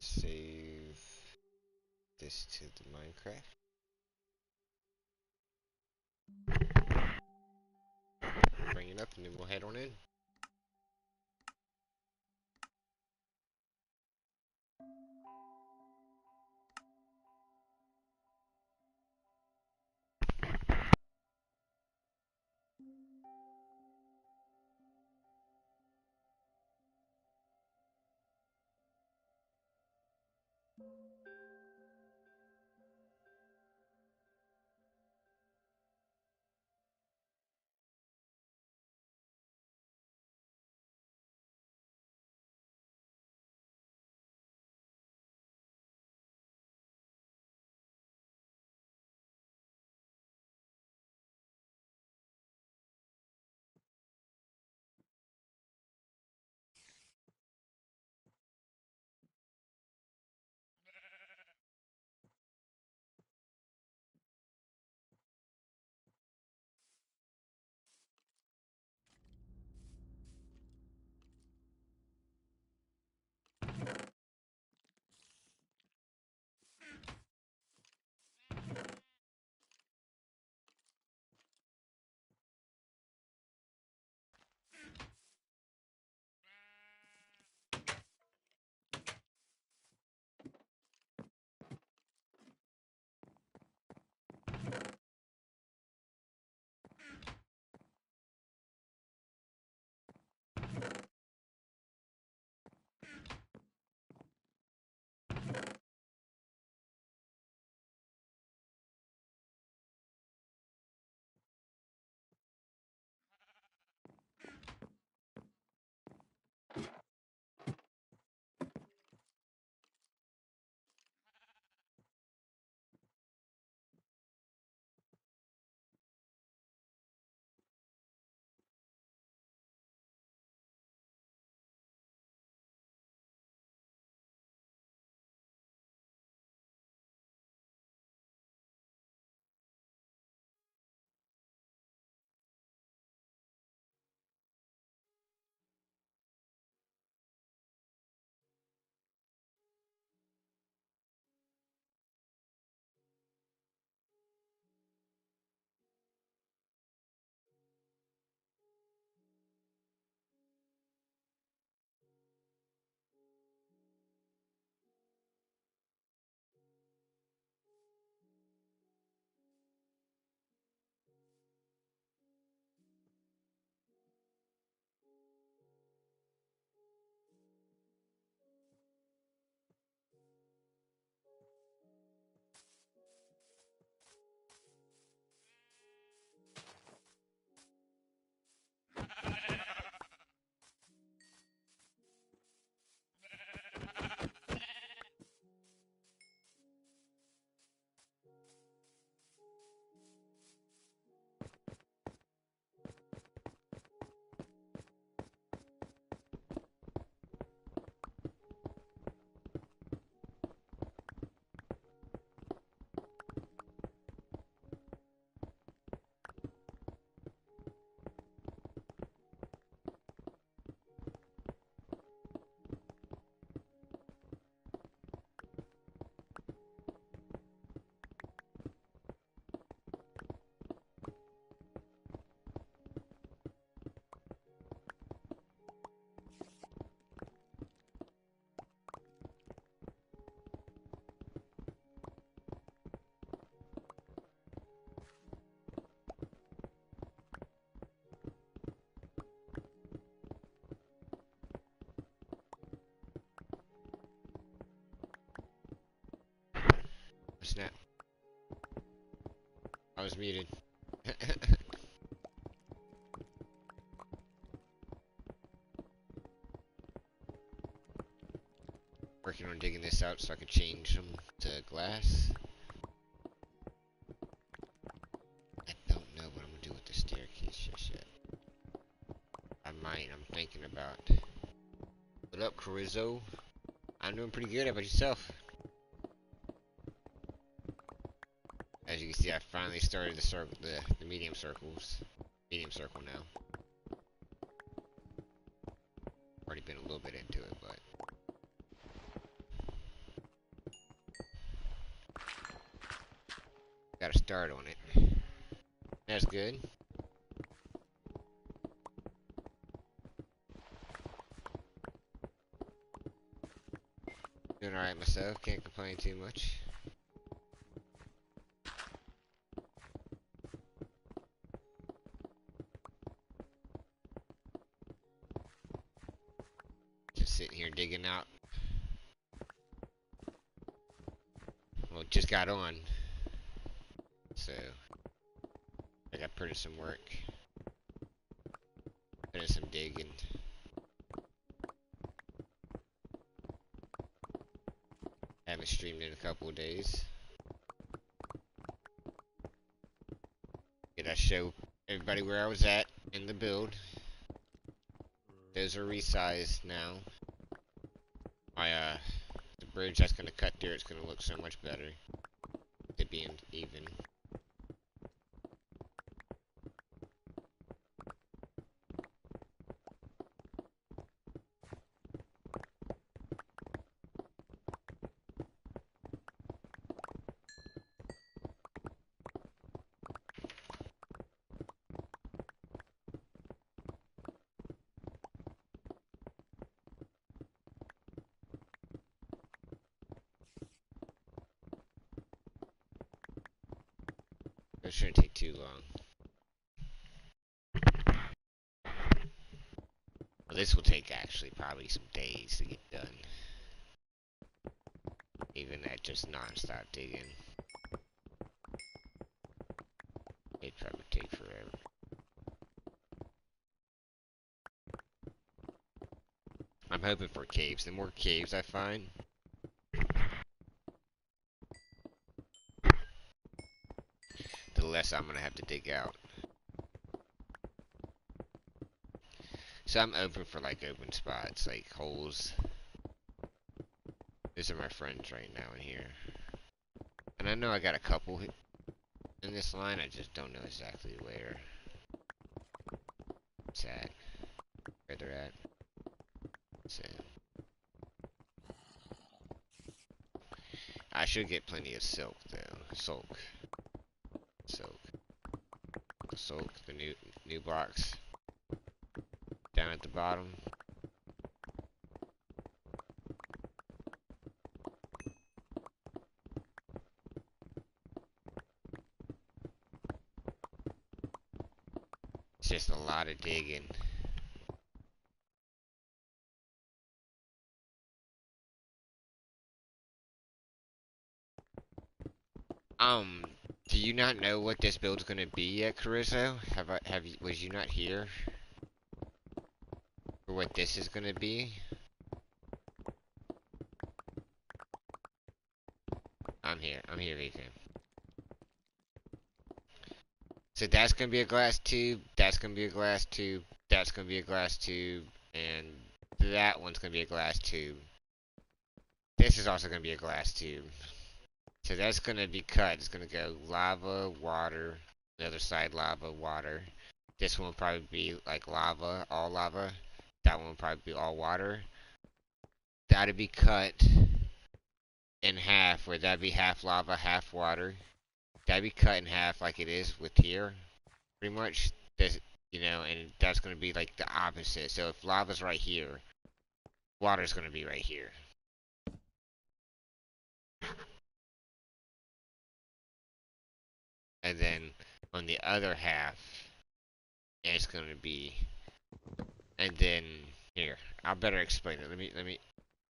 Save this to the Minecraft. Bring it up and then we'll head on in. Snap. I was muted. Working on digging this out so I could change them to glass. I don't know what I'm gonna do with the staircase just yet. I might. I'm thinking about. What up, Carrizo? I'm doing pretty good. How about yourself? As you can see, I finally started the circle, the medium circles. Medium circle now. Already been a little bit into it, but got a start on it. That's good. Doing alright myself, can't complain too much. Just sitting here digging out. Well, just got on. So, I got put in some work. Put in some digging. Haven't streamed in a couple of days. Did I show everybody where I was at in the build? Those are resized now. The bridge that's gonna cut there, it's gonna look so much better. It being even. It shouldn't take too long. Well, this will take actually probably some days to get done. Even at just non-stop digging. It'd probably take forever. I'm hoping for caves. The more caves I find, the less I'm gonna have to dig out. So I'm open for like open spots, like holes. These are my friends right now in here. And I know I got a couple in this line, I just don't know exactly where it's at. Where they're at. So I should get plenty of silk though. Silk. Silk, the new box. Down at the bottom. It's just a lot of digging. Do you not know what this build's gonna be yet, Carrizo? Was you not here? For what this is gonna be? I'm here, Ethan. So that's gonna be a glass tube, that's gonna be a glass tube, that's gonna be a glass tube, and that one's gonna be a glass tube. This is also gonna be a glass tube. So that's gonna be cut. It's gonna go lava, water, the other side lava, water. This one will probably be like lava, all lava. That one will probably be all water. That'd be cut in half, where that'd be half lava, half water. That'd be cut in half like it is with here. Pretty much, this, and that's gonna be like the opposite. So if lava's right here, water's gonna be right here. And then on the other half, it's gonna be, and then here, I'll better explain it.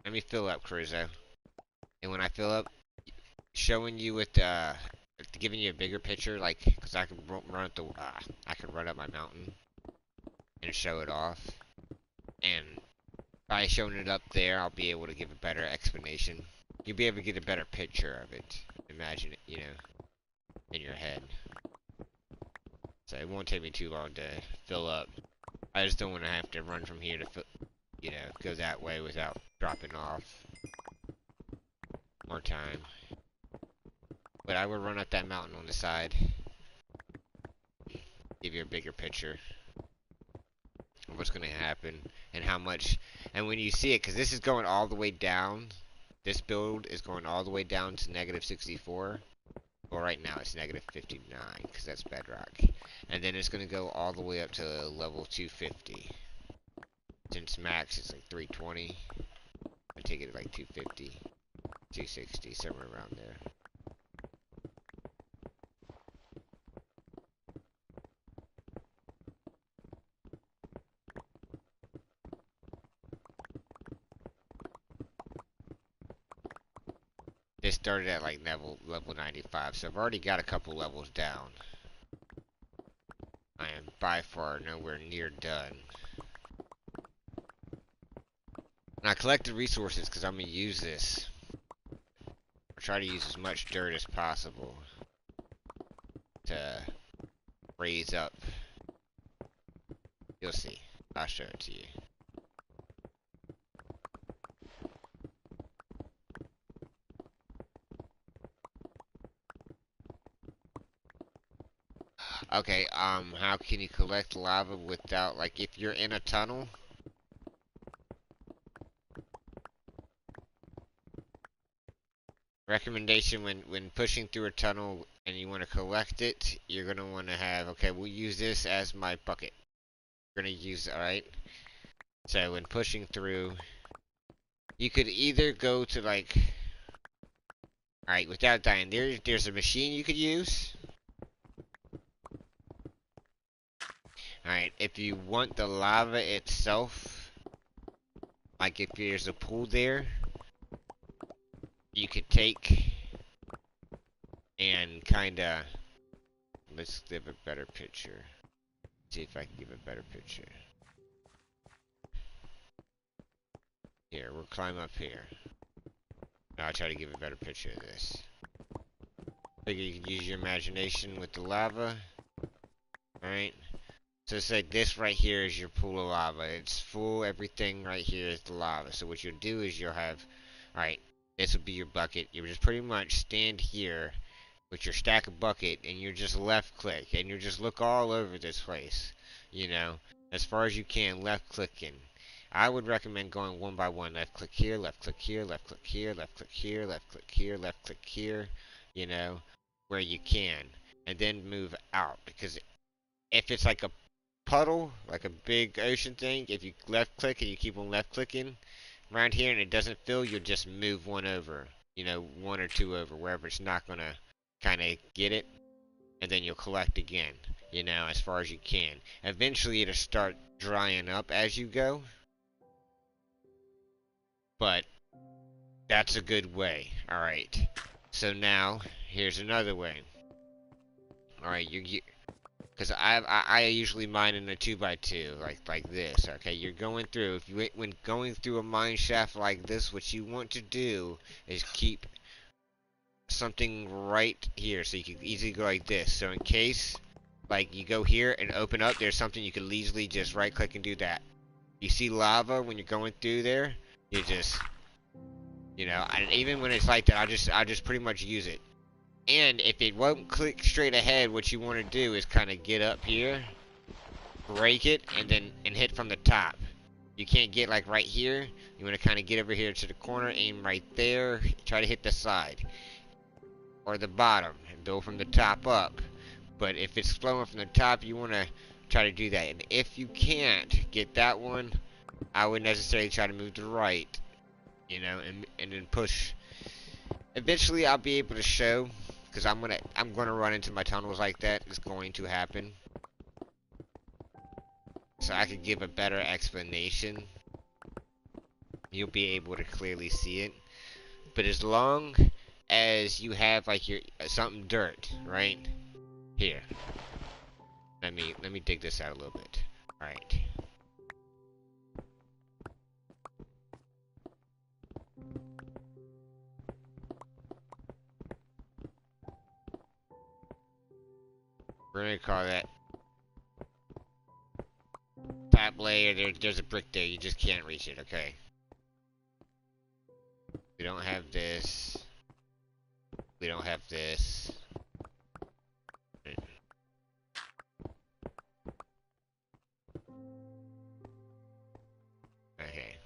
Let me fill up, Cruzo. And when I fill up, showing you with giving you a bigger picture, like, cause I can I can run up my mountain and show it off. And by showing it up there, I'll be able to give a better explanation. You'll be able to get a better picture of it. Imagine it, in your head. So it won't take me too long to fill up. I just don't want to have to run from here to, go that way without dropping off more time. But I will run up that mountain on the side. Give you a bigger picture of what's going to happen and how much. And when you see it, because this is going all the way down. This build is going all the way down to -64. Well, right now it's negative 59 because that's bedrock. And then it's going to go all the way up to level 250. Since max is like 320, I take it to like 250, 260, somewhere around there. This started at like level 95, so I've already got a couple levels down. I am by far nowhere near done. And I collected resources because I'm going to use this. I try to use as much dirt as possible to raise up. You'll see. I'll show it to you. Okay, how can you collect lava without, like, if you're in a tunnel? Recommendation when pushing through a tunnel and you want to collect it, you're going to want to have, okay, we'll use this as my bucket. We're going to use, alright? So when pushing through, you could either go to, like, alright, without dying, there's a machine you could use. Alright, if you want the lava itself, like if there's a pool there, you could take and kinda, let's give a better picture. See if I can give a better picture. Here, we'll climb up here. Now I'll try to give a better picture of this. Figure you can use your imagination with the lava. Alright. So it's like this right here is your pool of lava. It's full, everything right here is the lava. So what you'll do is you'll have, alright, this will be your bucket. You just pretty much stand here with your stack of bucket and you just left click and you just look all over this place. You know, as far as you can, left clicking. I would recommend going one by one. Left click here, left click here, left click here, left click here, left click here, left click here, you know, where you can. And then move out. Because if it's like a puddle, like a big ocean thing, if you left click and you keep on left clicking around here and it doesn't fill, you'll just move one over, you know, one or two over, wherever it's not gonna kind of get it, and then you'll collect again, you know, as far as you can. Eventually it'll start drying up as you go, but that's a good way. Alright, so now here's another way. Alright, because I usually mine in a 2x2, like this. Okay, you're going through. If you when going through a mine shaft like this, what you want to do is keep something right here, so you can easily go like this. So in case, like you go here and open up, there's something you can easily just right click and do that. You see lava when you're going through there, you just, you know, and even when it's like that, I just pretty much use it. And if it won't click straight ahead, what you want to do is kind of get up here, break it, and then hit from the top. You can't get like right here. You want to kind of get over here to the corner, aim right there, try to hit the side or the bottom, and go from the top up. But if it's flowing from the top, you want to try to do that. And if you can't get that one, I would necessarily try to move to the right, you know, and then push. Eventually, I'll be able to show. Because I'm gonna run into my tunnels like that. It's going to happen. So I could give a better explanation. You'll be able to clearly see it. But as long as you have like your something dirt, right? Here. Let me dig this out a little bit. Alright. We're gonna call that top layer. There's a brick there. You just can't reach it. Okay. We don't have this. We don't have this. Okay.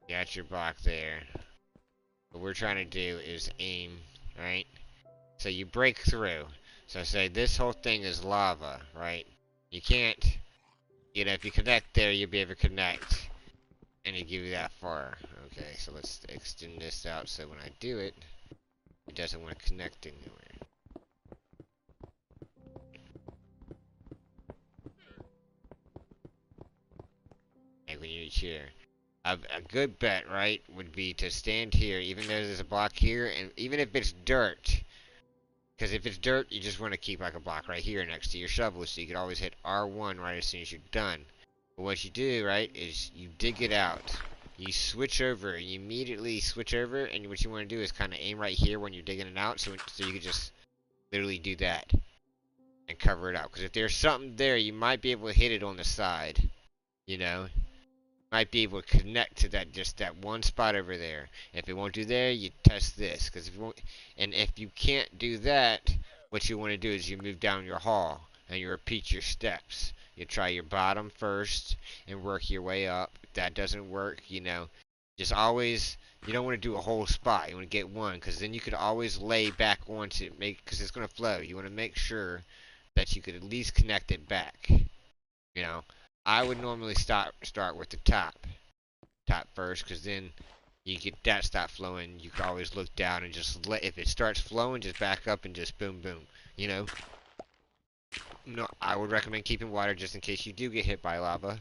Got your block there. what we're trying to do is aim, right? So you break through. So say this whole thing is lava, right? You can't, if you connect there, you'll be able to connect. And it give you that far. Okay, so let's extend this out so when I do it, it doesn't want to connect anywhere. Like when you reach here. A good bet, right, would be to stand here, even though there's a block here, and even if it's dirt, because if it's dirt, you just want to keep like a block right here next to your shovel, so you can always hit R1 right as soon as you're done. But what you do, right, is you dig it out. You switch over, you immediately switch over, and what you want to do is kind of aim right here when you're digging it out, so you can just literally do that and cover it up. Because if there's something there, you might be able to hit it on the side, you know? Might be able to connect to that, just that one spot over there. If it won't do there, you test this. Because if you won't, and if you can't do that, what you want to do is you move down your hall and you repeat your steps. You try your bottom first and work your way up. If that doesn't work, just always, you don't want to do a whole spot. You want to get one, because then you could always lay back onto make, because it's going to flow. You want to make sure that you could at least connect it back. You know, I would normally start with the top first, because then you get that stop flowing. You can always look down and just let, if it starts flowing, just back up and just boom boom. No, I would recommend keeping water just in case you do get hit by lava.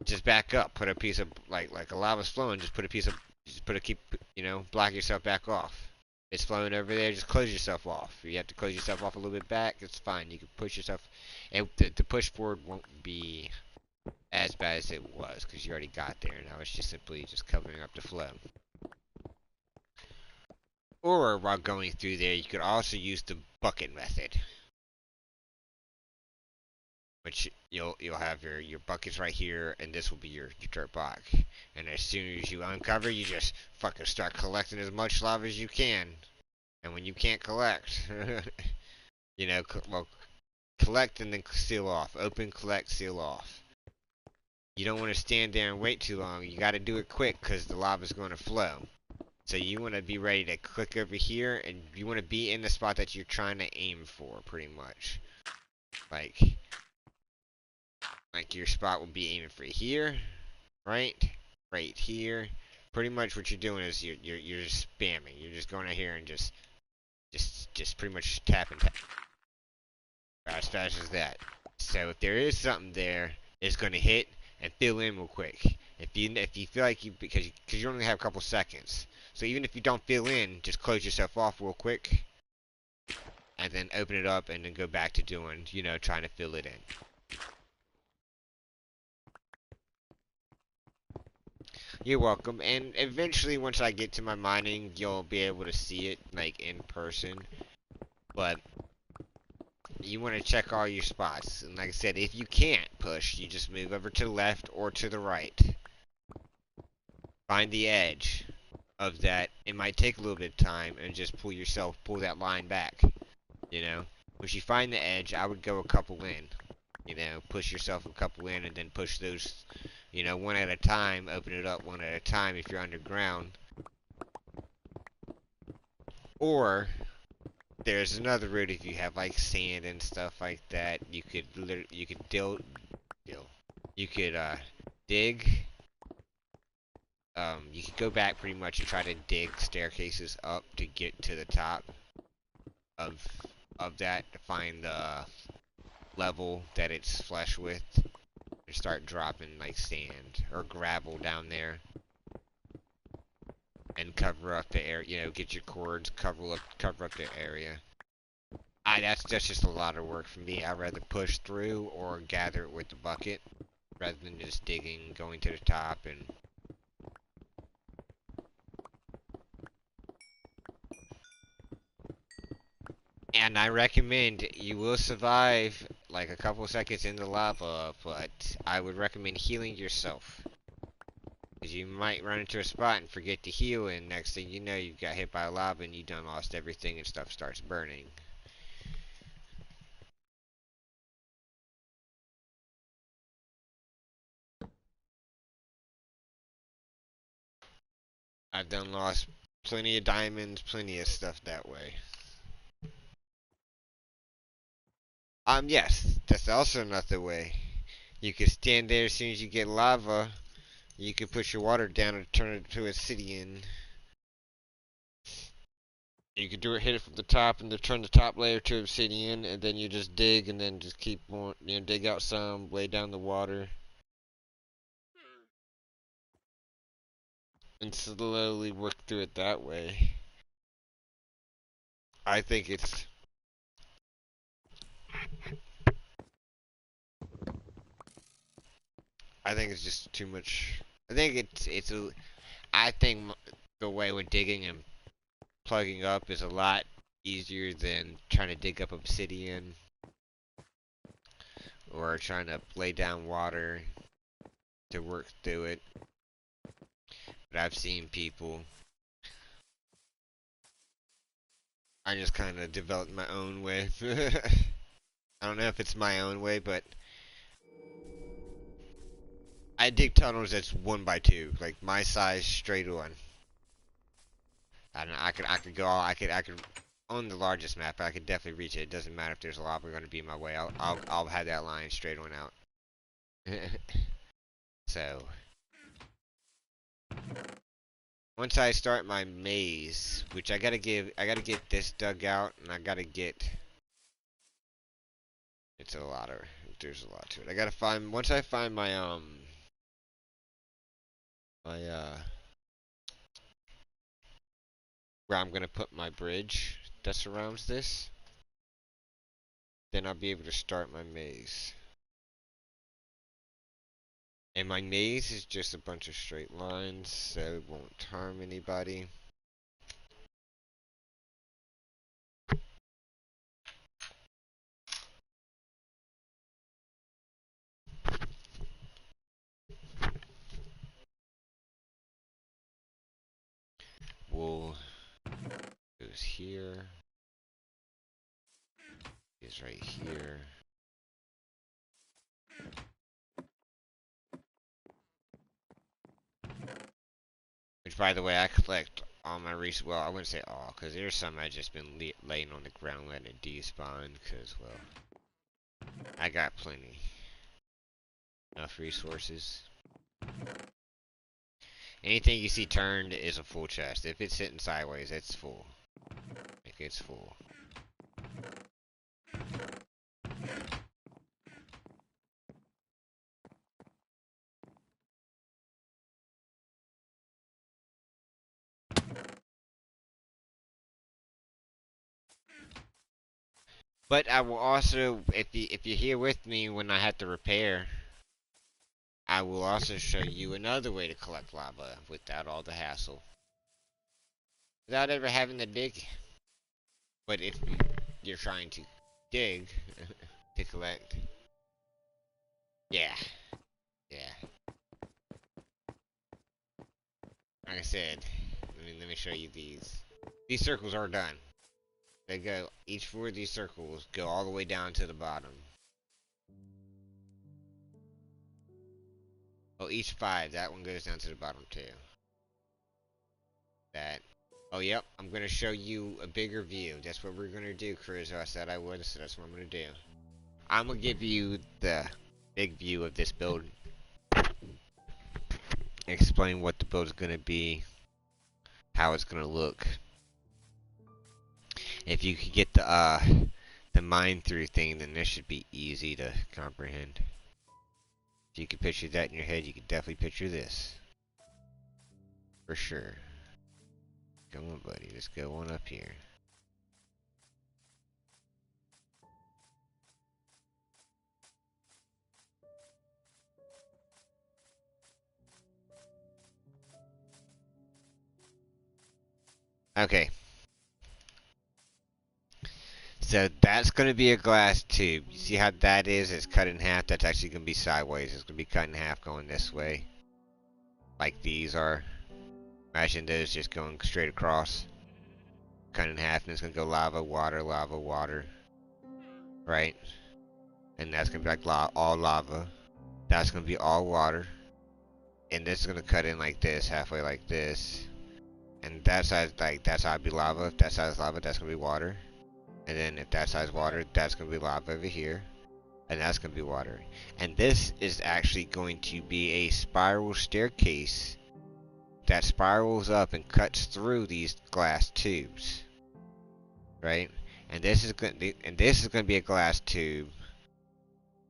Just back up, put a piece of like a lava's flowing. Block yourself back off. It's flowing over there. Just close yourself off. You have to close yourself off a little bit back. It's fine. You can push yourself, and the push forward won't be as bad as it was because you already got there. Now it's just simply just covering up the flow. Or while going through there, you could also use the bucket method, which you'll have your buckets right here, and this will be your dirt block. And as soon as you uncover, you just fucking start collecting as much lava as you can. And when you can't collect, well, collect and then seal off. Open, collect, seal off. You don't want to stand there and wait too long. You got to do it quick because the lava's going to flow. So you want to be ready to click over here, and you want to be in the spot that you're trying to aim for, pretty much. Like your spot will be aiming for here, right? Right here. Pretty much what you're doing is you're just spamming. You're just going out here and just pretty much tap and tap as fast as that. So if there is something there, it's going to hit and fill in real quick. If you feel like because you only have a couple seconds, so even if you don't fill in, just close yourself off real quick, and then open it up and then go back to doing, trying to fill it in. You're welcome. And eventually, once I get to my mining, you'll be able to see it like in person. But you want to check all your spots. And like I said, if you can't push, you just move over to the left or to the right. Find the edge of that. It might take a little bit of time, and just pull that line back. Once you find the edge, I would go a couple in. Push yourself a couple in, and then push those, one at a time. Open it up one at a time if you're underground. Or there's another route if you have like sand and stuff like that. You could dig. You could go back pretty much and try to dig staircases up to get to the top of that to find the level that it's flush with, and start dropping like sand or gravel down there and cover up the area. Get your cords, cover up the area. That's just a lot of work for me. I'd rather push through or gather it with the bucket rather than just digging, going to the top and. And I recommend, you will survive like a couple seconds in the lava, but I would recommend healing yourself. Because you might run into a spot and forget to heal, and next thing you know, you got hit by lava and you done lost everything and stuff starts burning. I've done lost plenty of diamonds, plenty of stuff that way. Yes, that's also another way. You can stand there as soon as you get lava. You can put your water down and turn it to obsidian. You could do it, hit it from the top, and then turn the top layer to obsidian, and then you just dig, and then just keep on, dig out some, lay down the water, and slowly work through it that way. I think it's, I think it's just too much. I think I think the way we're digging and plugging up is a lot easier than trying to dig up obsidian or trying to lay down water to work through it. But I've seen people. I just kind of developed my own way. I don't know if it's my own way, but I dig tunnels that's 1x2, like my size straight on. I don't know, I could go, I could on the largest map. I could definitely reach it. It doesn't matter if there's a lava going to be in my way. I'll have that line straight on out. So once I start my maze, which I gotta get this dug out, and I gotta get. It's a lot of. There's a lot to it. I gotta find. Once I find my my where I'm gonna put my bridge that surrounds this, then I'll be able to start my maze. And my maze is just a bunch of straight lines, so it won't harm anybody. Wool goes here. Is right here. Which, by the way, I collect all my resources. Well, I wouldn't say all, because there's some I just been laying on the ground letting it despawn, because, well, I got plenty. Enough resources. Anything you see turned is a full chest. If it's sitting sideways, it's full. Like, it's full. But I will also, if you're here with me when I have to repair, I will also show you another way to collect lava without all the hassle. Without ever having to dig. But if you're trying to dig to collect, yeah, yeah. Like I said, let me show you these. These circles are done. They go, each 4 of these circles go all the way down to the bottom. Oh, each 5, that one goes down to the bottom too. That. Oh, yep, I'm going to show you a bigger view. That's what we're going to do, Cruiser. I said I would, so that's what I'm going to do. I'm going to give you the big view of this build. Explain what the build is going to be. How it's going to look. If you could get the mine through thing, then this should be easy to comprehend. If you could picture that in your head, you could definitely picture this. For sure. Come on, buddy. Let's go on up here. Okay. So that's going to be a glass tube. You see how that is? It's cut in half. That's actually going to be sideways. It's going to be cut in half going this way. Like these are. Imagine those just going straight across. Cut in half, and it's going to go lava, water, lava, water. Right? And that's going to be like all lava. That's going to be all water. And this is going to cut in like this, halfway like this. And that side's like, that side be lava. If that side's lava, that's gonna be water. And then if that side's water, that's gonna be lava over here. And that's gonna be water. And this is actually going to be a spiral staircase that spirals up and cuts through these glass tubes, right? And this is going to be a glass tube,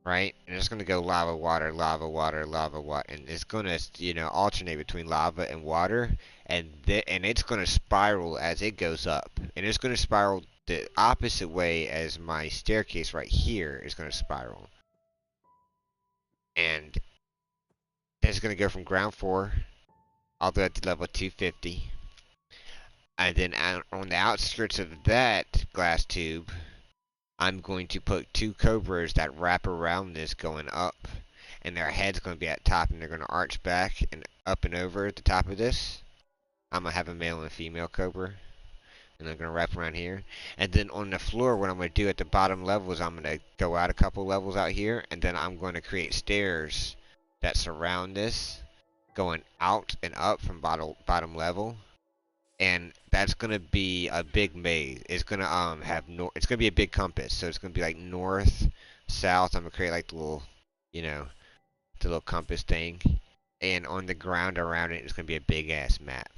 right? And it's going to go lava, water, lava, water, lava, water, and it's going to, you know, alternate between lava and water, and it's going to spiral as it goes up, and it's going to spiral the opposite way as my staircase right here is going to spiral, and it's going to go from ground floor all the way up to level 250. And then on the outskirts of that glass tube, I'm going to put two cobras that wrap around this going up. And their head's going to be at top, and they're going to arch back and up and over at the top of this. I'm going to have a male and a female cobra. And they're going to wrap around here. And then on the floor, what I'm going to do at the bottom level is I'm going to go out a couple levels out here. And then I'm going to create stairs that surround this, going out and up from bottom level. And that's gonna be a big maze. It's gonna it's gonna be a big compass. So it's gonna be like north, south. I'm gonna create like the little, you know, the little compass thing. And on the ground around it is gonna be a big ass map.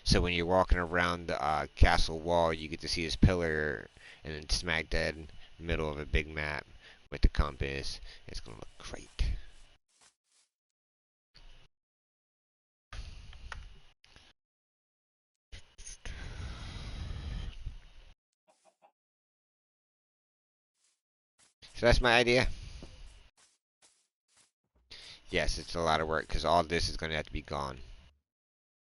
So when you're walking around the castle wall, you get to see this pillar, and then smack dead in the middle of a big map with the compass. It's gonna look great. So that's my idea. Yes, it's a lot of work because all this is going to have to be gone.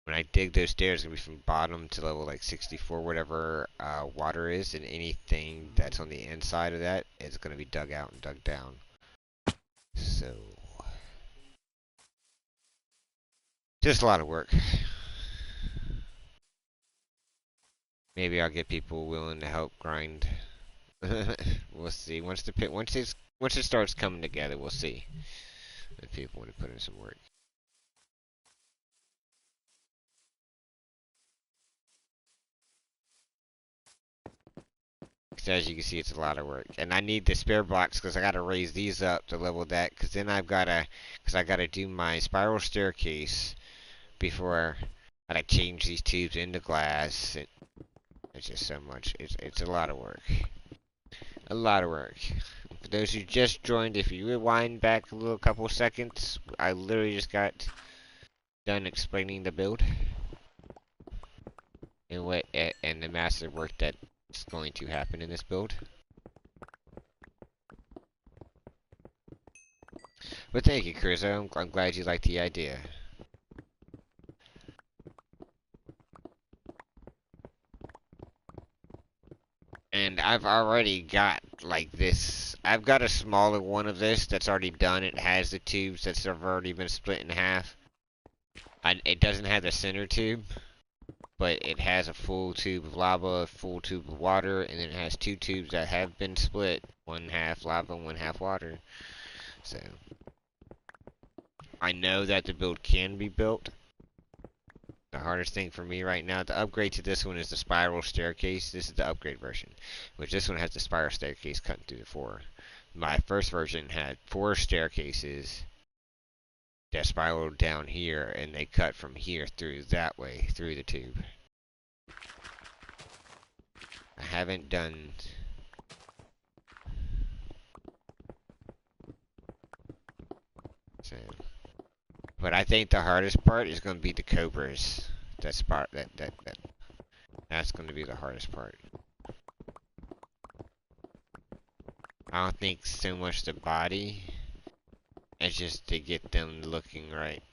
When I dig those stairs, it's going to be from bottom to level like 64, whatever water is, and anything that's on the inside of that is going to be dug out and dug down. So, just a lot of work. Maybe I'll get people willing to help grind. We'll see. Once it starts coming together, we'll see if people want to put in some work. So as you can see, it's a lot of work, and I need the spare blocks because I gotta raise these up to level that. Because then I gotta do my spiral staircase before I change these tubes into glass. It's just so much. It's a lot of work. A lot of work. For those who just joined, if you rewind back a little couple seconds, I literally just got done explaining the build and the massive work that's going to happen in this build. But thank you, Crizo. I'm glad you liked the idea. And I've already got like this. I've got a smaller one of this that's already done. It has the tubes that's already been split in half. It doesn't have the center tube, but it has a full tube of lava, a full tube of water, and then it has two tubes that have been split. One half lava, one half water. So I know that the build can be built. The hardest thing for me right now, the upgrade to this one is the spiral staircase. This is the upgrade version, which this one has the spiral staircase cutting through the floor. My first version had 4 staircases that spiraled down here, and they cut from here through that way, through the tube. I haven't done... So... But I think the hardest part is going to be the cobras. That's going to be the hardest part. I don't think so much the body. It's just to get them looking right,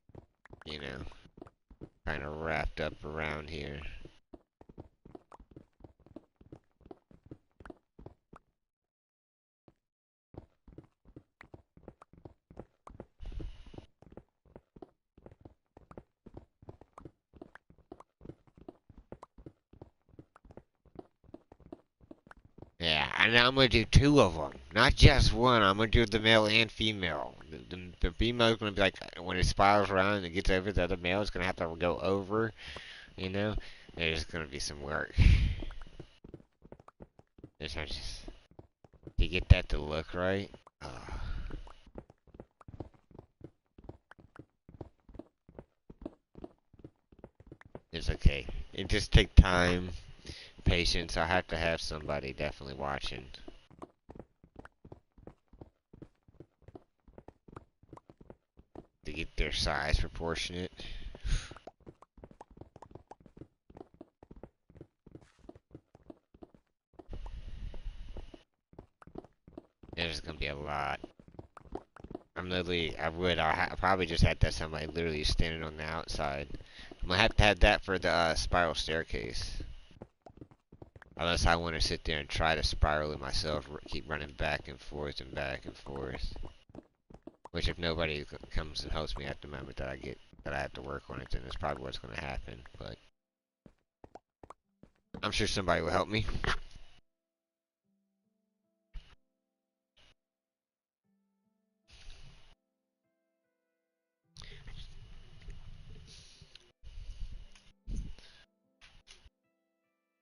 you know, kind of wrapped up around here. Yeah, and I'm gonna do 2 of them, not just one. I'm gonna do the male and female. the female's gonna be like, when it spirals around and it gets over the other male, it's gonna have to go over, you know? There's gonna be some work. There's just, to get that to look right. It's okay. It just take time, patience. I have to have somebody definitely watching. To get their size proportionate. There's gonna be a lot. I probably just had that somebody literally standing on the outside. I'm gonna have to have that for the spiral staircase. Unless I want to sit there and try to spiral it myself, keep running back and forth and back and forth. Which if nobody comes and helps me at the moment that I have to work on it, then that's probably what's gonna happen, but I'm sure somebody will help me.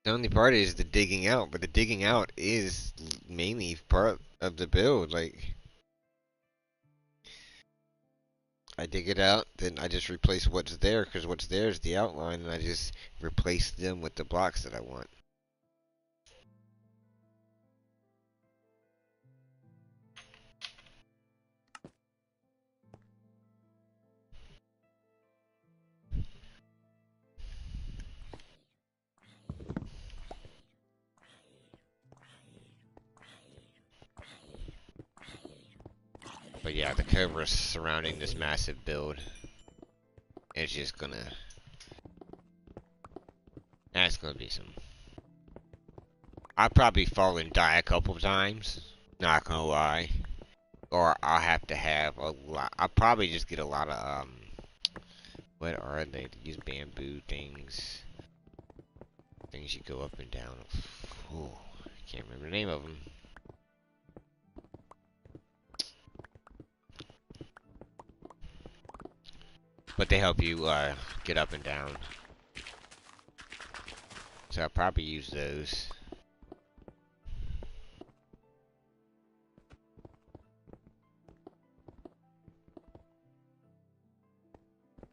The only part is the digging out, but the digging out is mainly part of the build. Like, I dig it out, then I just replace what's there, because what's there is the outline, and I just replace them with the blocks that I want. But yeah, the cover surrounding this massive build is just gonna... That's gonna be some... I'll probably fall and die a couple of times, not gonna lie. Or I'll have to have a lot... I'll probably just get a lot of, what are they? These bamboo things. Things you go up and down. Ooh, I can't remember the name of them. But they help you get up and down. So I'll probably use those.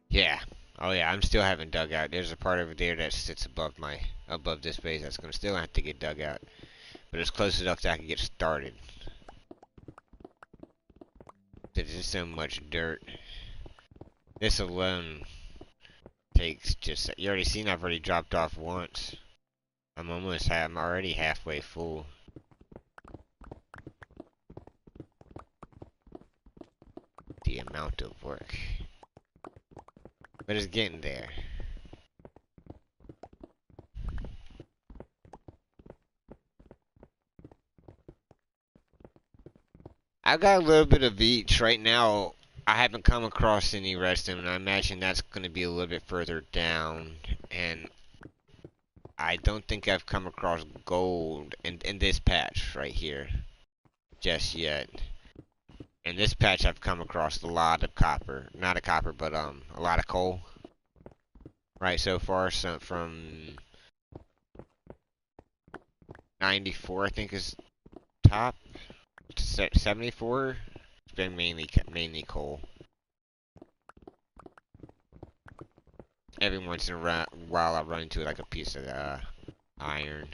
Yeah. Oh yeah, I'm still having dug out. There's a part over there that sits above this base that's gonna still have to get dug out. But it's close enough that I can get started. There's just so much dirt. This alone takes just... You already seen I've already dropped off once. I'm already halfway full. The amount of work. But it's getting there. I've got a little bit of each. Right now, I haven't come across any redstone, and I imagine that's going to be a little bit further down. And I don't think I've come across gold in this patch right here just yet. In this patch, I've come across a lot of copper. Not a copper, but a lot of coal. Right, so far, so from 94, I think is top. 74. It's been mainly coal. Every once in a while, I run into like a piece of iron.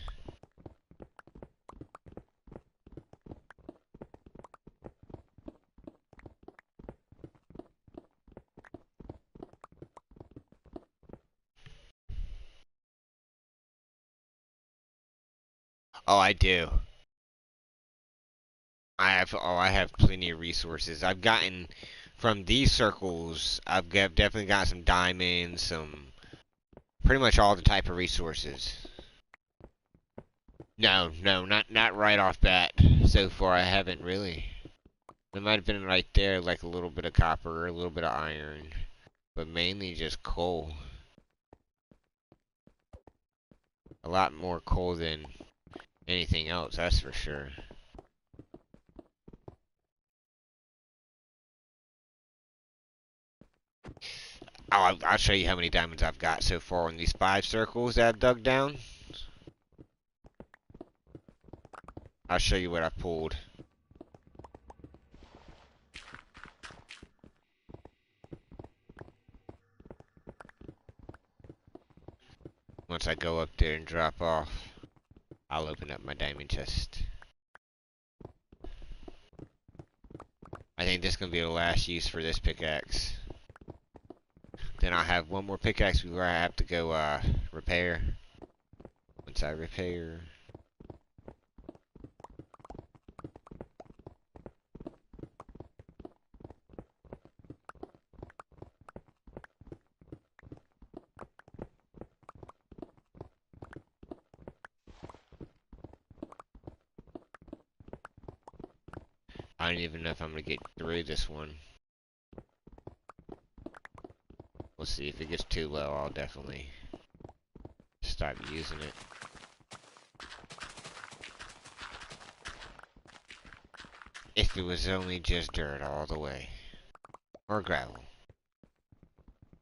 Oh, I do. I have plenty of resources. I've gotten from these circles. Definitely got some diamonds, pretty much all the type of resources. No, not right off bat. So far, I haven't really. There might have been right there, like a little bit of copper, a little bit of iron, but mainly just coal. A lot more coal than anything else, that's for sure. I'll show you how many diamonds I've got so far in these 5 circles that I've dug down. I'll show you what I pulled. Once I go up there and drop off, I'll open up my diamond chest. I think this is going to be the last use for this pickaxe. Then I'll have one more pickaxe where I have to go repair. Once I repair... I don't even know if I'm going to get through this one. We'll see. If it gets too low, I'll definitely stop using it. If it was only just dirt all the way. Or gravel.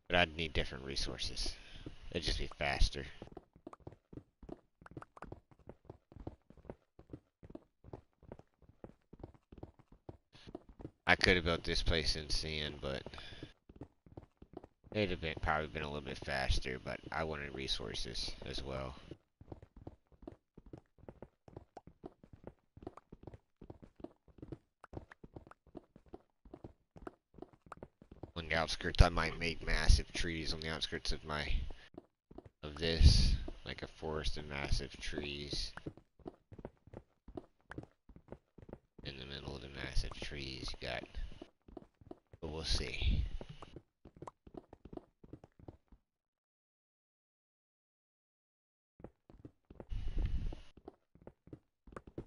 But I'd need different resources. It'd just be faster. I could have built this place in sand, but it'd have probably been a little bit faster, but I wanted resources as well. On the outskirts, I might make massive trees on the outskirts of this, like a forest of massive trees. In the middle of the massive trees, you got, but we'll see.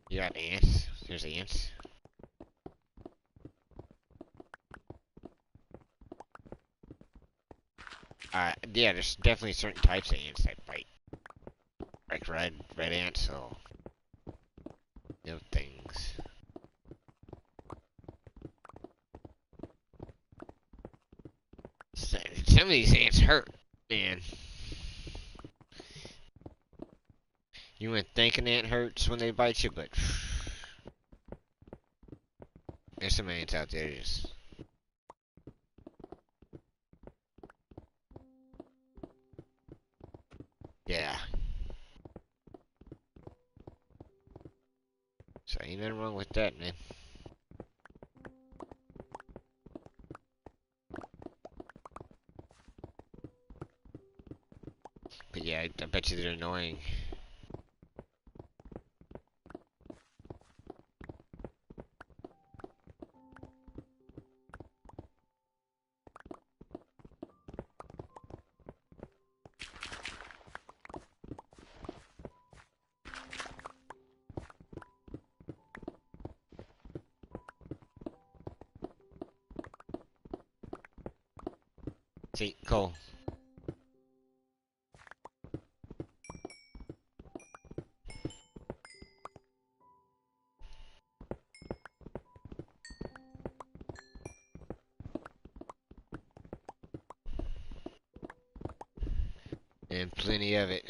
You got ants? There's ants. Yeah, there's definitely certain types of ants that bite. Like red ants, so... No things. Some of these ants hurt, man. You wouldn't think an ant hurts when they bite you, but... There's some ants out there just... Yeah. So ain't nothing wrong with that, man. But yeah, I bet you they're annoying. See, Cole. And plenty of it.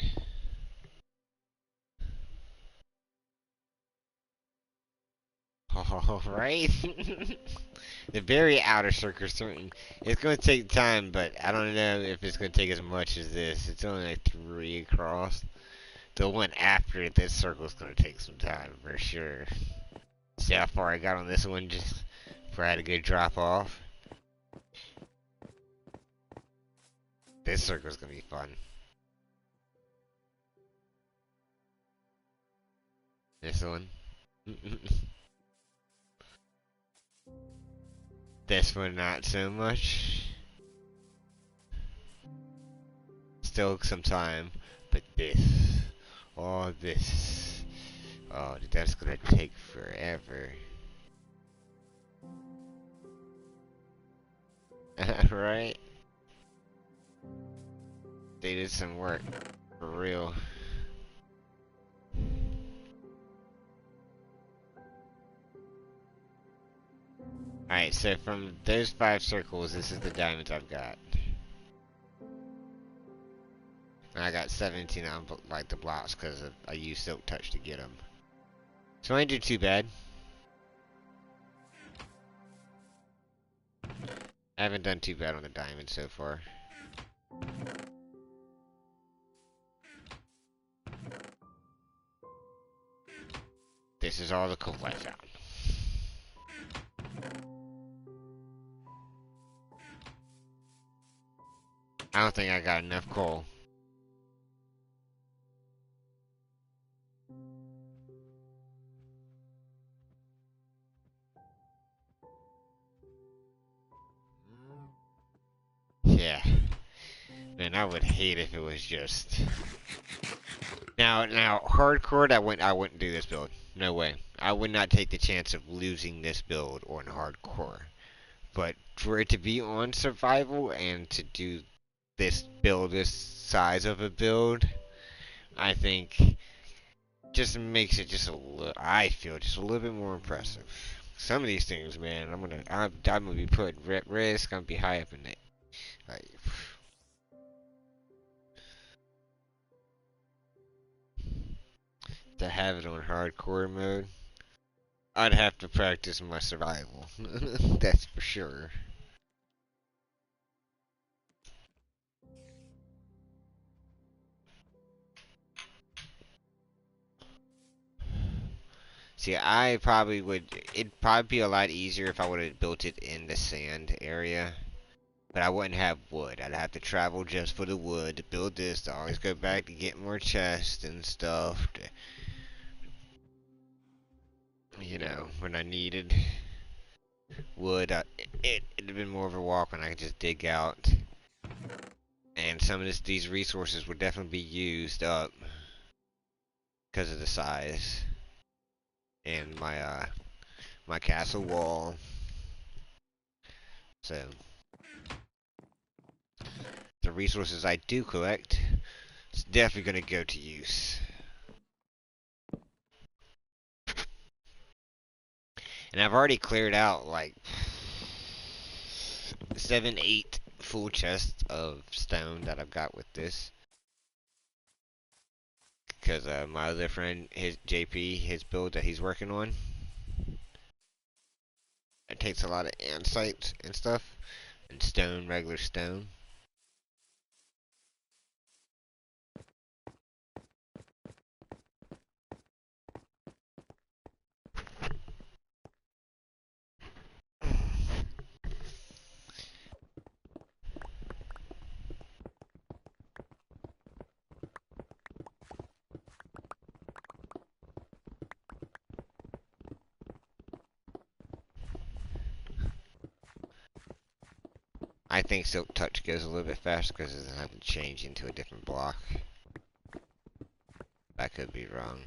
Oh, right? The very outer circle, certain. It's going to take time, but I don't know if it's going to take as much as this. It's only like 3 across. The one after this circle is going to take some time, for sure. See how far I got on this one just before I had a good drop off. This circle's going to be fun. This one. This one, not so much. Still some time, but this. Oh, this. Oh, that's gonna take forever. Right? They did some work. For real. Alright, so from those 5 circles, this is the diamonds I've got. And I got 17 on like the blocks because I used Silk Touch to get them. So I ain't do too bad. I haven't done too bad on the diamond so far. This is all the coal I found. I don't think I got enough coal. Yeah. Man, I would hate if it was just... Now, hardcore, I wouldn't do this build. No way. I would not take the chance of losing this build on hardcore. But for it to be on survival and to do this build, this size of a build, I think just makes it just a little, I feel just a little bit more impressive. Some of these things, man, I'm gonna be putting risk. I'm gonna be high up in it. Like, to have it on hardcore mode, I'd have to practice my survival. That's for sure. See, I probably would. It'd probably be a lot easier if I would have built it in the sand area. But I wouldn't have wood. I'd have to travel just for the wood to build this. To always go back to get more chests and stuff. You know, when I needed wood, it'd have been more of a walk when I could just dig out. And some of these resources would definitely be used up because of the size and my castle wall. So the resources I do collect, it's definitely gonna go to use. And I've already cleared out like 7, 8 full chests of stone that I've got with this. Because my other friend, his JP, his build that he's working on, it takes a lot of andesite and stuff, and stone, regular stone. I think Silk Touch goes a little bit faster because it doesn't have to change into a different block. I could be wrong.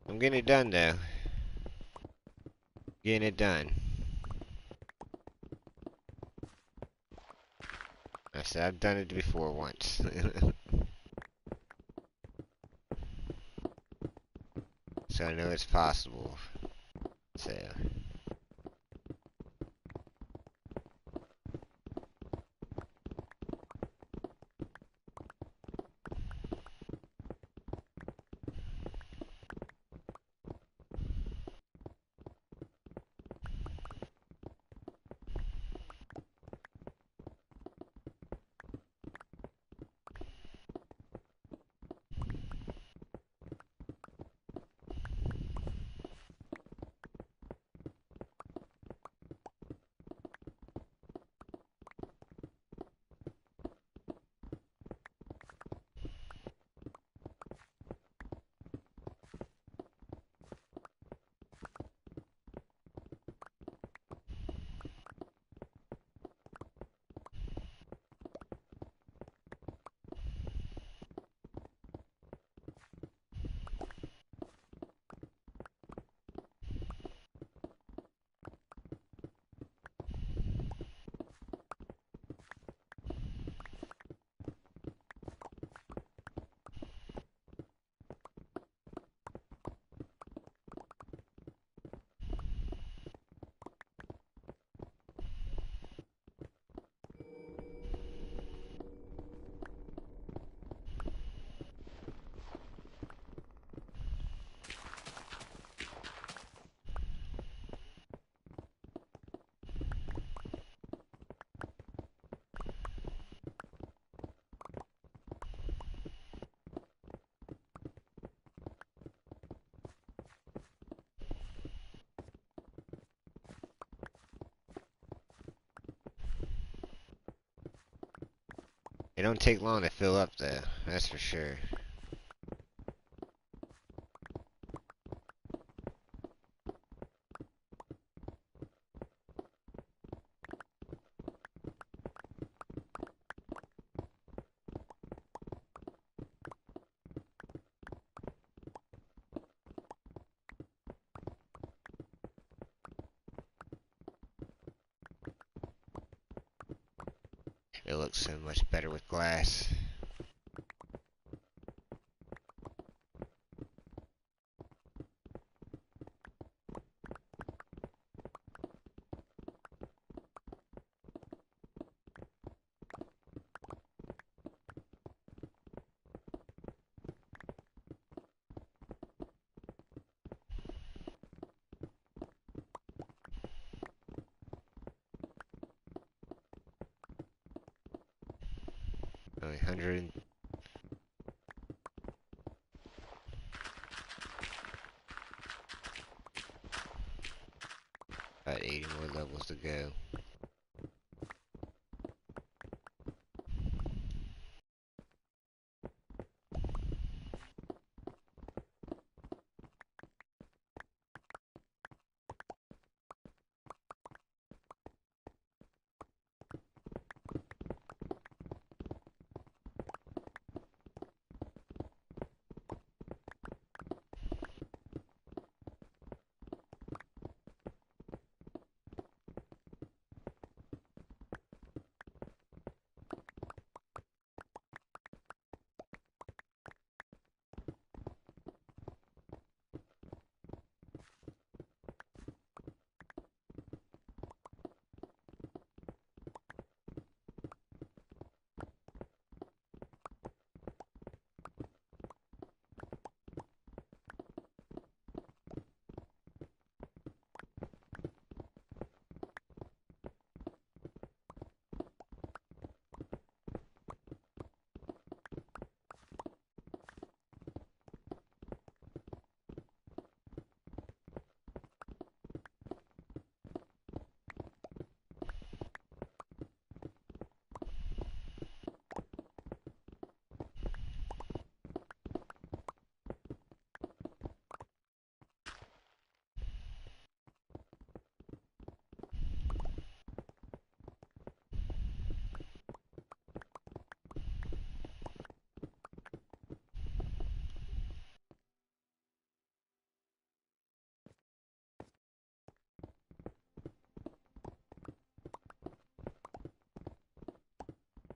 I'm getting it done though. Getting it done. I said I've done it before once. So I know it's possible. So don't take long to fill up though, that's for sure. It looks so much better with glass. Only 100. About 80 more levels to go.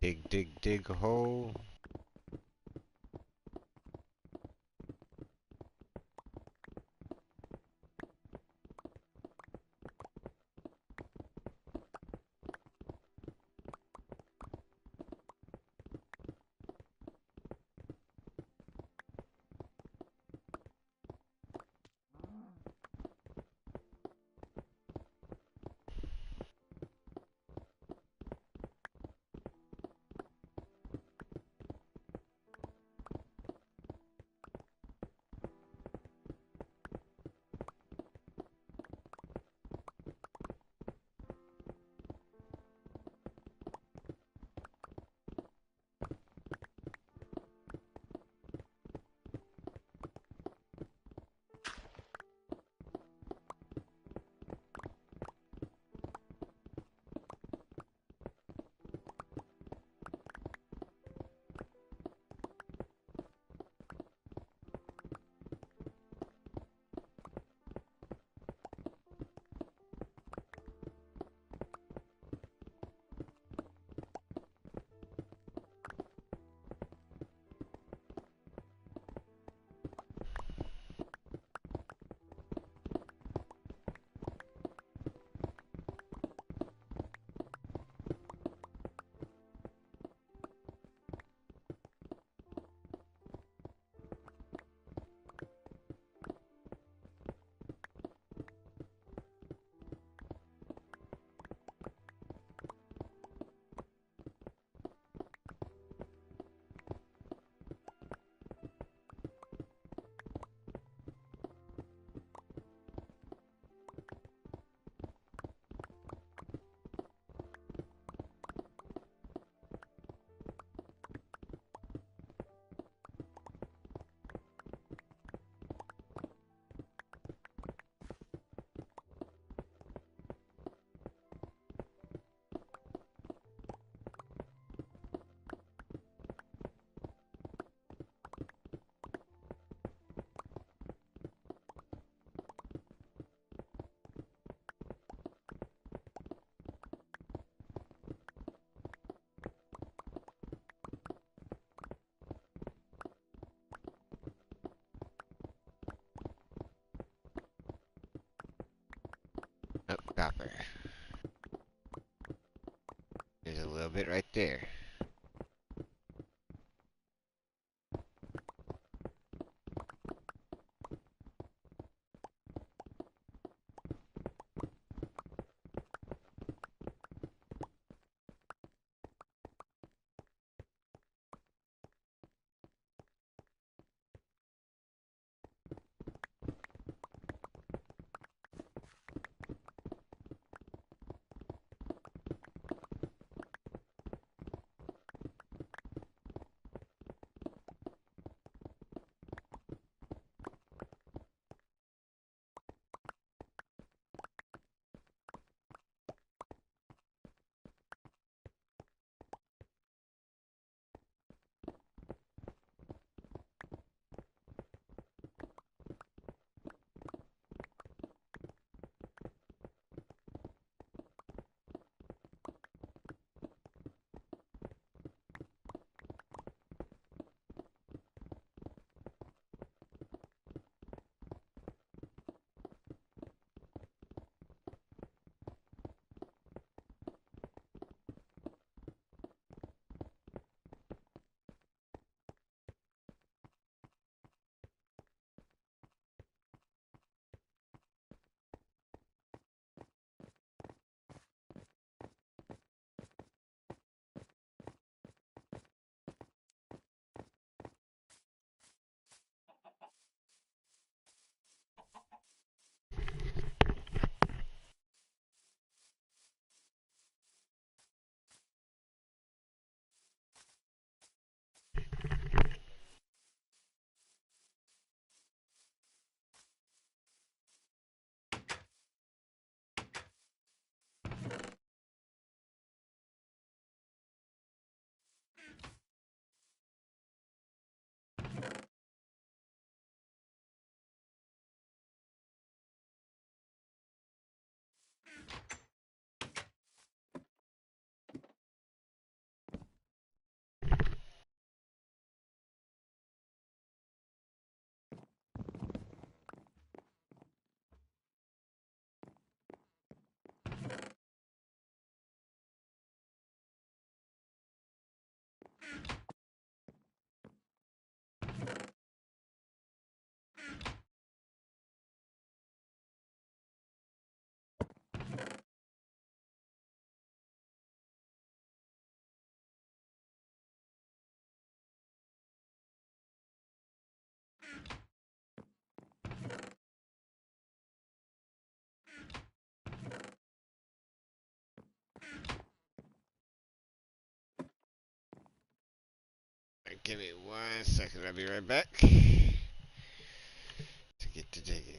Dig, dig, dig a hole. Oh, copper. There's a little bit right there. Give me 1 second, I'll be right back to get to digging.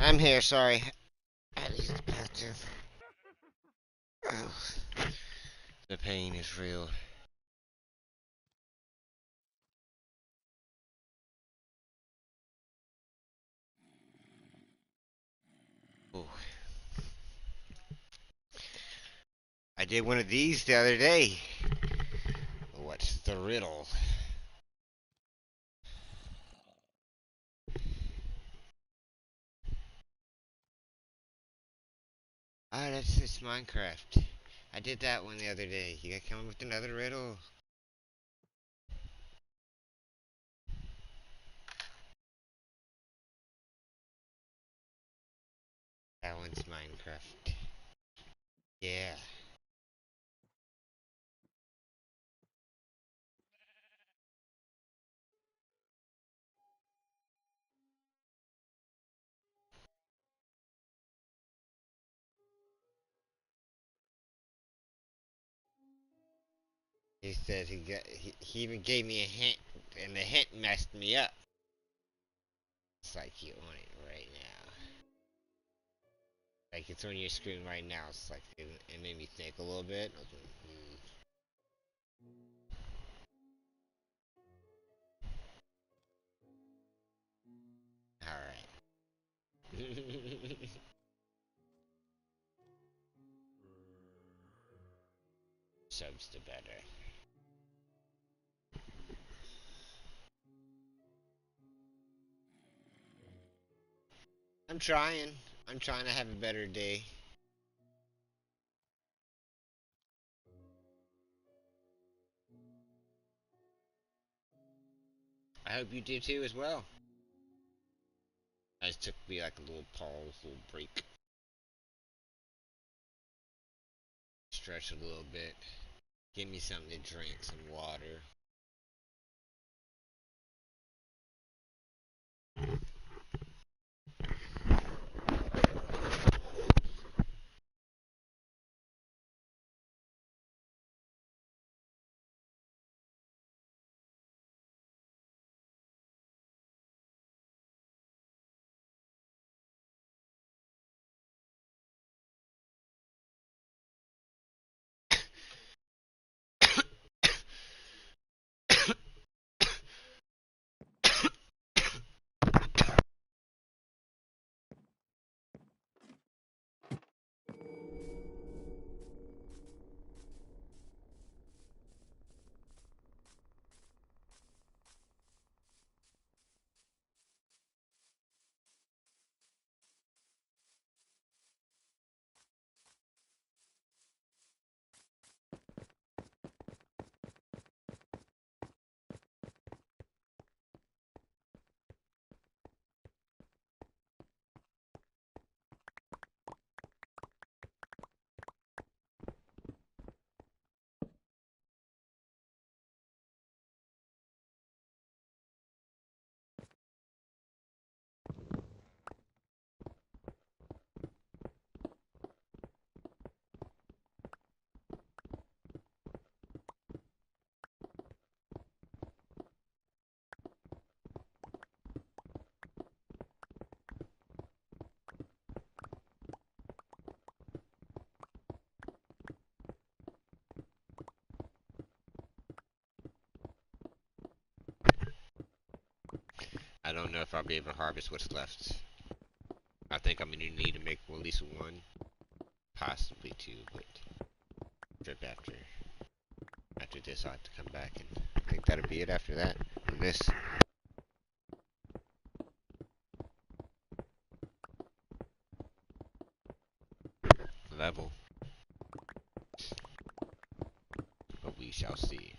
I'm here, sorry. I had to use the bathroom. Oh, the pain is real. Oh. I did one of these the other day. What's the riddle? Ah, that's this Minecraft. I did that one the other day. You gotta come up with another riddle. That one's Minecraft. Yeah. He said he even gave me a hint, and the hint messed me up. It's like you want it right now. Like it's on your screen right now. It's like it made me think a little bit. I was like, all right. Subs the better. I'm trying. I'm trying to have a better day. I hope you do too as well. I just took me like a little pause, little break. Stretch a little bit. Give me something to drink, some water. I don't know if I'll be able to harvest what's left. I think I'm gonna need to make at least one, possibly two, but trip after this I'll have to come back and I think that'll be it after that. From this level. But we shall see.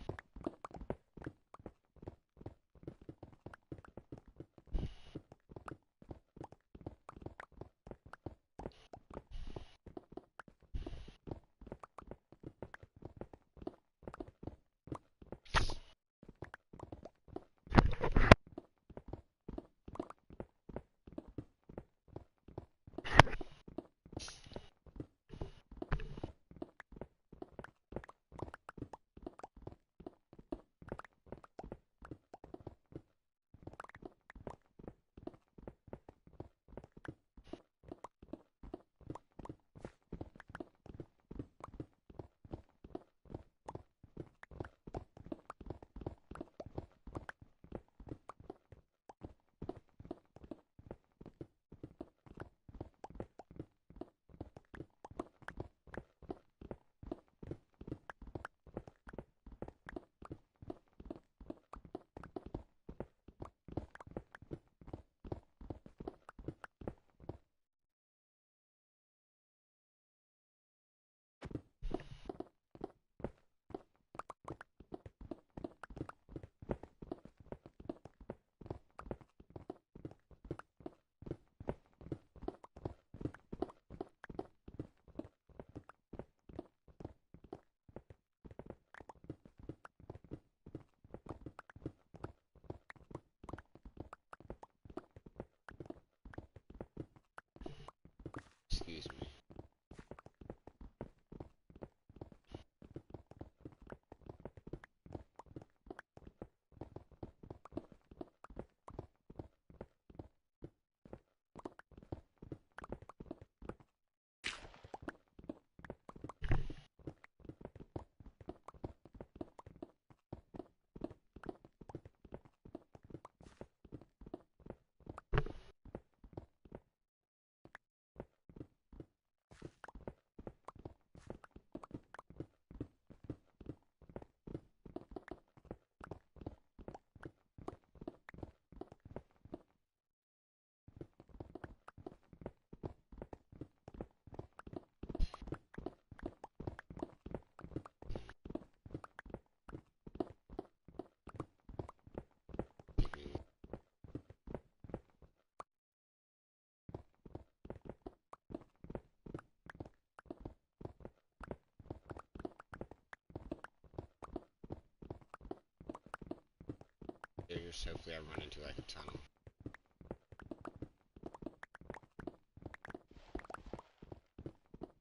traps. Hopefully I run into like a tunnel.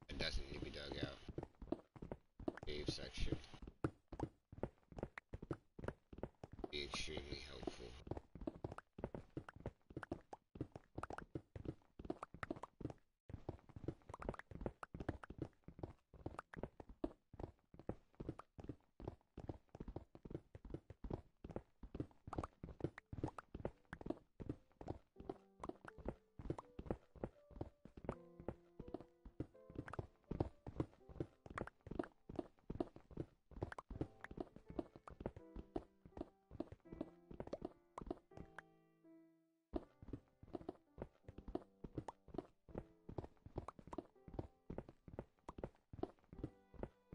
It doesn't need to be dug out. Cave section. Be extremely helpful.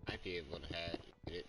Might be able to get it.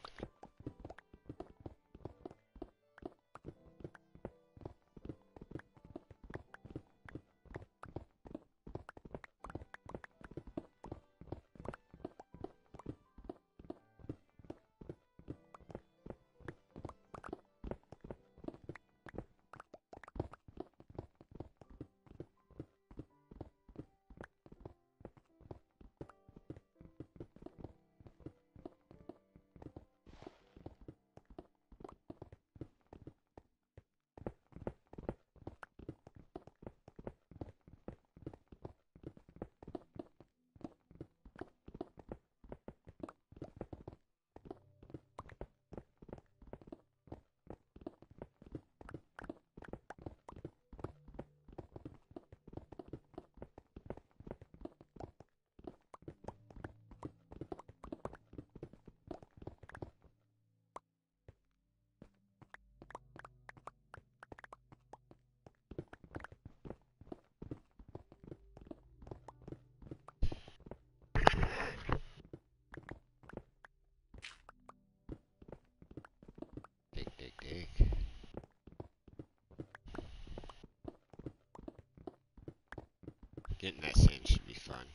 Dig. Getting that sand should be fun.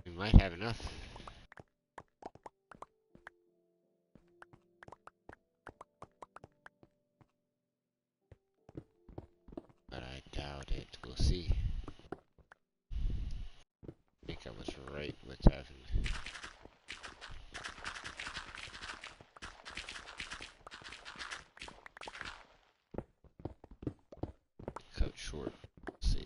We might have enough. But I doubt it. We'll see. I think I was right with having cut short. Let's see.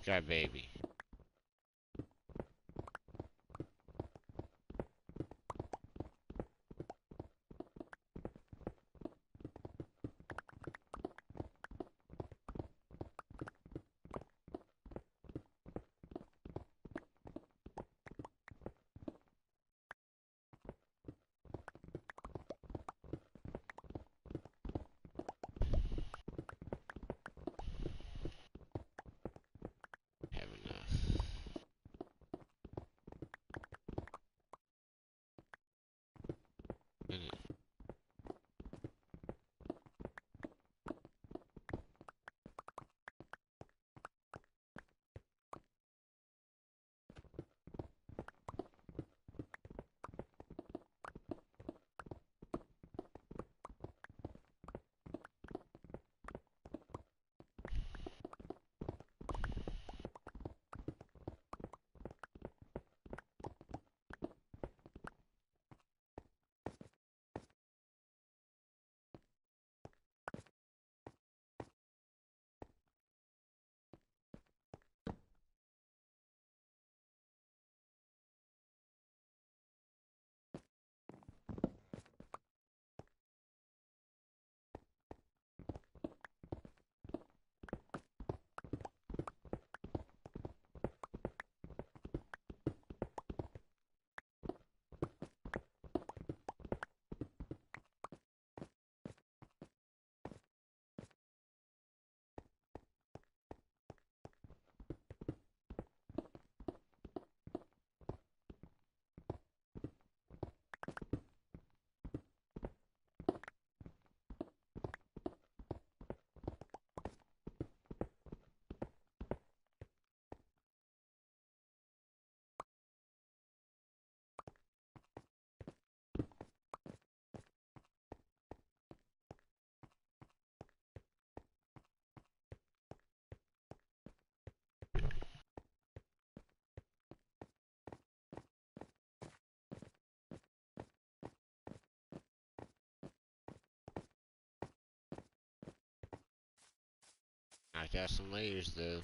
that baby. Have enough. I got some layers though.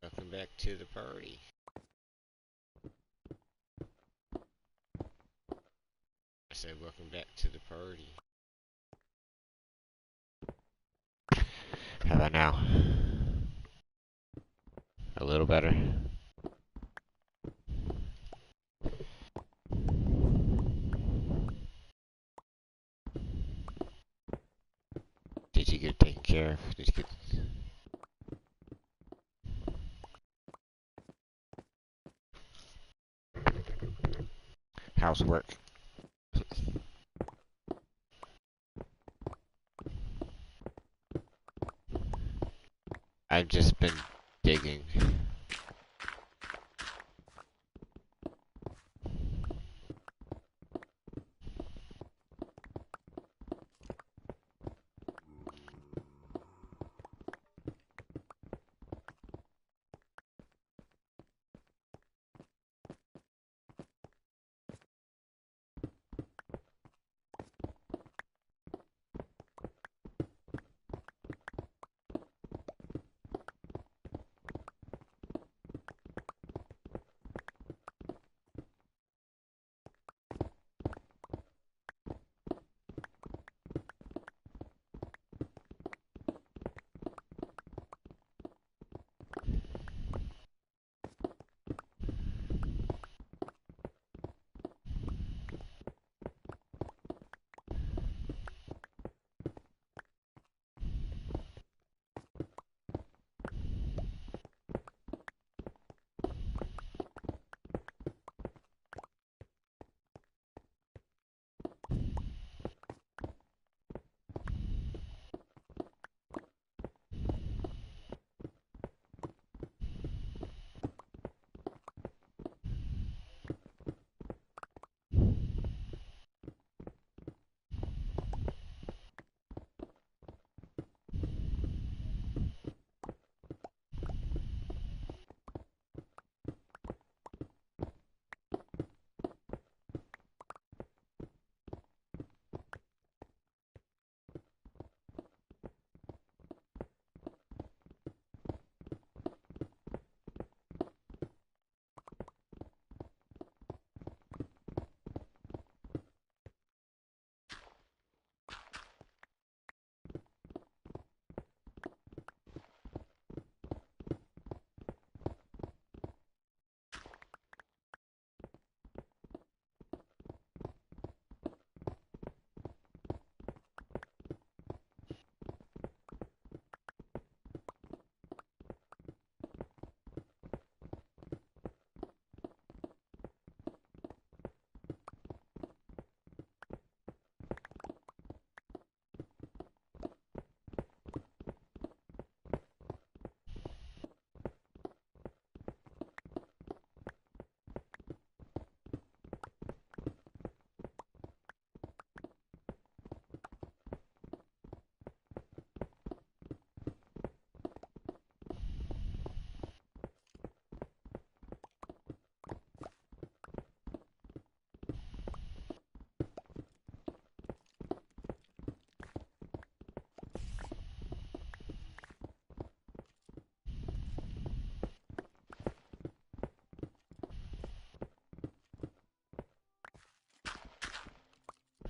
Welcome back to the party. I said welcome back to the party. How about now? A little better? Did you get it taken care of? Did you get housework? I've just been digging.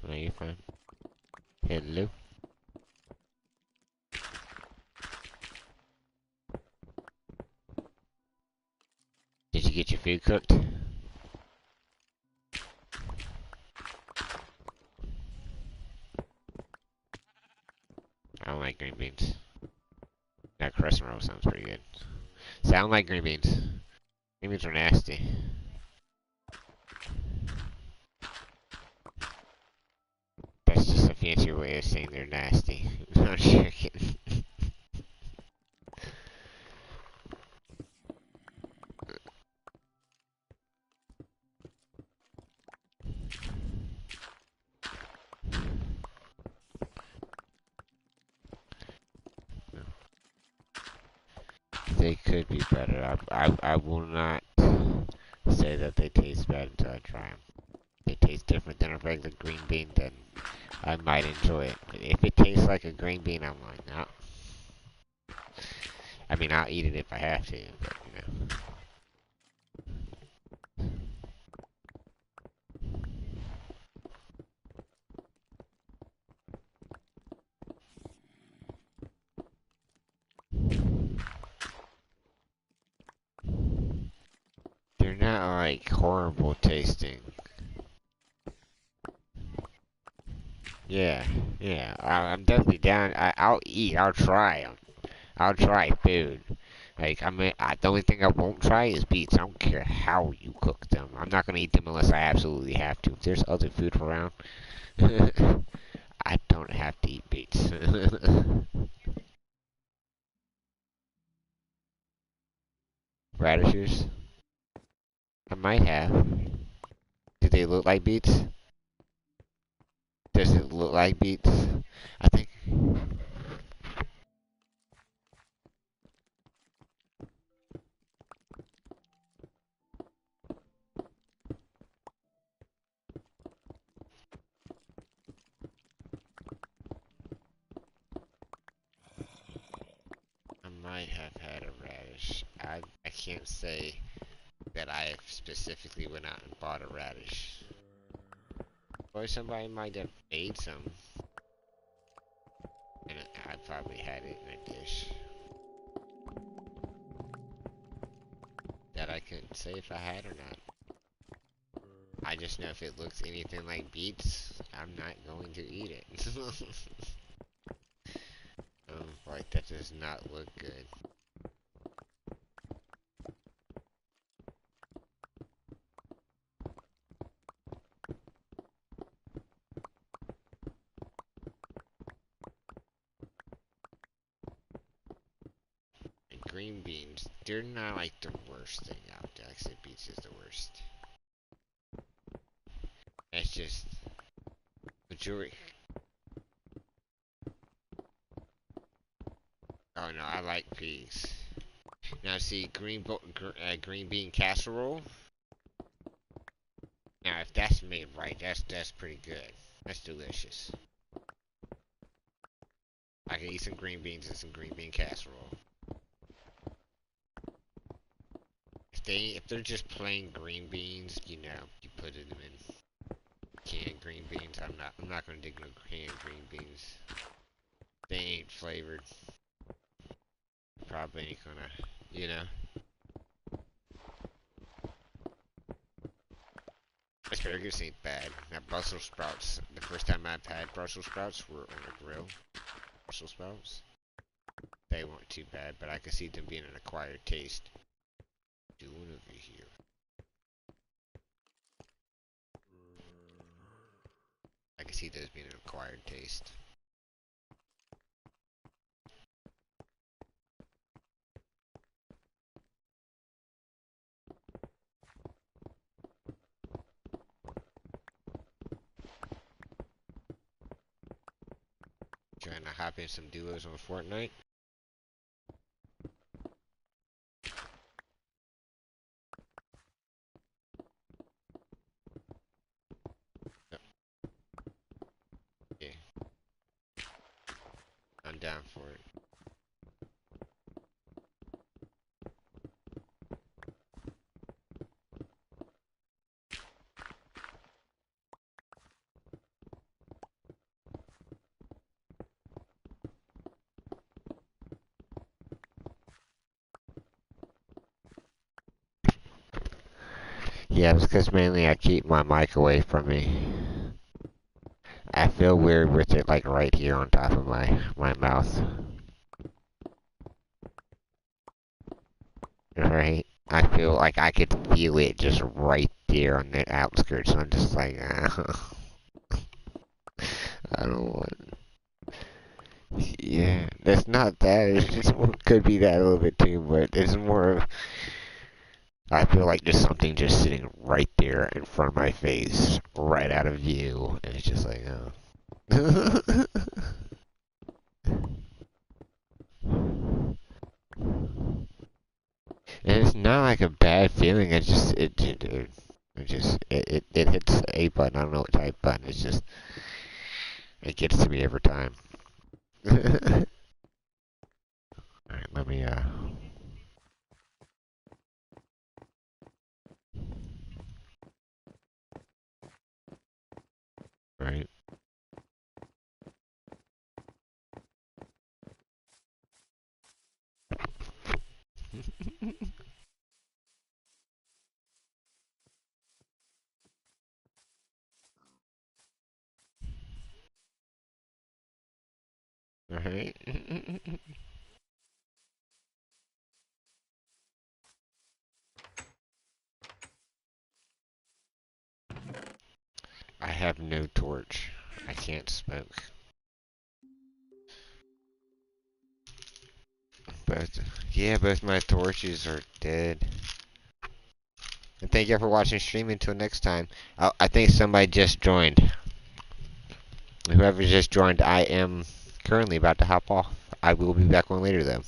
No, you're fine. Hello. food cooked? I don't like green beans. That crescent roll sounds pretty good. See, I don't like green beans. Green beans are nasty. That's just a fancy way of saying they're nasty. I'm joking. They could be better. I will not say that they taste bad until I try them. If they taste different than a regular green bean, then I might enjoy it. But if it tastes like a green bean, I'm like, no. I mean, I'll eat it if I have to, but you know. They're not like horrible tasting. Yeah, yeah. I'm definitely down. I'll eat. I'll try 'em. I'll try food. Like the only thing I won't try is beets. I don't care how you cook them. I'm not gonna eat them unless I absolutely have to. If there's other food around, I don't have to eat beets. Radishes? I might have. Do they look like beets? Does it look like beets? I think I might have had a radish. I can't say that I specifically went out and bought a radish. Or somebody might have made some, and I probably had it in a dish. That I couldn't say if I had or not. I just know if it looks anything like beets, I'm not going to eat it. Like that does not look good. And green beans, they're not like the worst thing out there. Like I said, beets is the worst. It's just majority. Oh no, I like peas. Now see, green bean casserole. Now if that's made right, that's pretty good. That's delicious. I can eat some green beans and some green bean casserole. If they're just plain green beans, you know, you put them in canned green beans. I'm not gonna dig no canned green beans. They ain't flavored. Probably ain't gonna, you know. Asparagus ain't bad. Now Brussels sprouts. The first time I've had Brussels sprouts were on a grill. Brussels sprouts. They weren't too bad, but I could see them being an acquired taste. Doing over here. I could see those being an acquired taste. Trying to hop in some duos on Fortnite. Oh, yeah, I'm down for it. Yeah, it's because mainly I keep my mic away from me. I feel weird with it like right here on top of my mouth. Right? I feel like I could feel it just right there on the outskirts. So I'm just like, I don't want. Yeah, it's not that. It's just could be that a little bit too, but it's more of I feel like just something just sitting right there in front of my face, right out of view, and it's just like, oh. And it's not like a bad feeling. It's just it hits a button. I don't know what type button. It's just it gets to me every time. All right, let me right. All right. I have no torch. I can't smoke. Both, yeah, both my torches are dead. And thank you for watching stream. Until next time. Oh, I think somebody just joined. Whoever just joined, I am currently about to hop off. I will be back on later though.